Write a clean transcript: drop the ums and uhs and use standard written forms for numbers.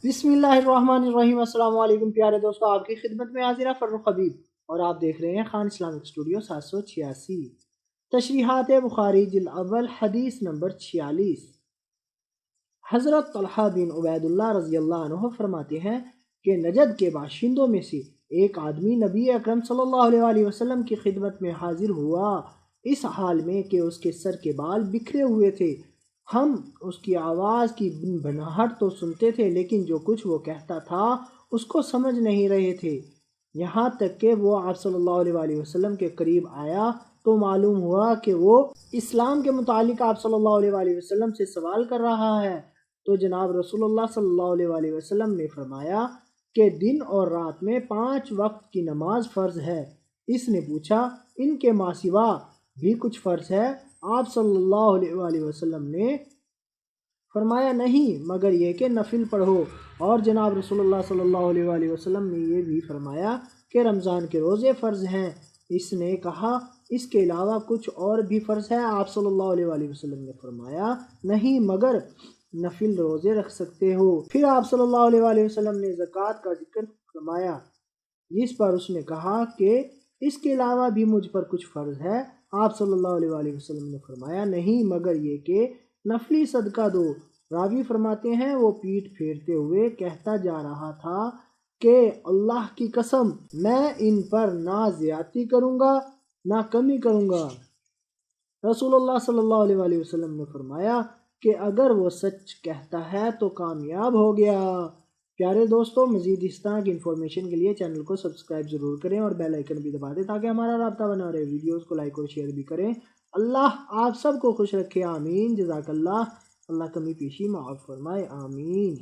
بسم اللہ الرحمن الرحیم۔ السلام علیکم پیارے دوستو، آپ کی خدمت میں حاضر فروخ حبیب اور آپ دیکھ رہے ہیں خان اسلامک اسٹوڈیو 786۔ تشریحات بخاری جلد اول حدیث نمبر 46۔ حضرت طلحہ بن عبید اللہ رضی اللہ عنہ فرماتے ہیں کہ نجد کے باشندوں میں سے ایک آدمی نبی اکرم صلی اللہ علیہ وسلم کی خدمت میں حاضر ہوا، اس حال میں کہ اس کے سر کے بال بکھرے ہوئے تھے۔ ہم اس کی آواز کی بنبھناہٹ تو سنتے تھے، لیکن جو کچھ وہ کہتا تھا اس کو سمجھ نہیں رہے تھے۔ یہاں تک کہ وہ آپ صلی اللہ علیہ وسلم کے قریب آیا تو معلوم ہوا کہ وہ اسلام کے متعلق آپ صلی اللہ علیہ وسلم سے سوال کر رہا ہے۔ تو جناب رسول اللہ صلی اللہ علیہ وسلم نے فرمایا کہ دن اور رات میں 5 وقت کی نماز فرض ہے۔ اس نے پوچھا، ان کے ماں سوا بھی کچھ فرض ہے؟ آپ صلی اللہ علیہ وسلم نے فرمایا نہیں، مگر یہ کہ نفل پڑھو۔ اور جناب رسول اللہ صلی اللہ علیہ وسلم نے یہ بھی فرمایا کہ رمضان کے روزے فرض ہیں۔ اس نے کہا، اس کے علاوہ کچھ اور بھی فرض ہے؟ آپ صلی اللہ علیہ وسلم نے فرمایا نہیں، مگر نفل روزے رکھ سکتے ہو۔ پھر آپ صلی اللہ علیہ وسلم نے زکوٰۃ کا ذکر فرمایا، جس پر اس نے کہا کہ اس کے علاوہ بھی مجھ پر کچھ فرض ہے؟ آپ صلی اللہ علیہ وسلم نے فرمایا نہیں، مگر یہ کہ نفلی صدقہ دو۔ راوی فرماتے ہیں وہ پیٹھ پھیرتے ہوئے کہتا جا رہا تھا کہ اللہ کی قسم، میں ان پر نہ زیادتی کروں گا نہ کمی کروں گا۔ رسول اللہ صلی اللہ علیہ وسلم نے فرمایا کہ اگر وہ سچ کہتا ہے تو کامیاب ہو گیا۔ پیارے دوستو، مزید اس طرح کی انفارمیشن کے لیے چینل کو سبسکرائب ضرور کریں اور بیل آئیکن بھی دبا دیں تاکہ ہمارا رابطہ بنا رہے۔ ویڈیوز کو لائک اور شیئر بھی کریں۔ اللہ آپ سب کو خوش رکھے، آمین۔ جزاک اللہ، اللہ کمی پیشی معاف فرمائے، آمین۔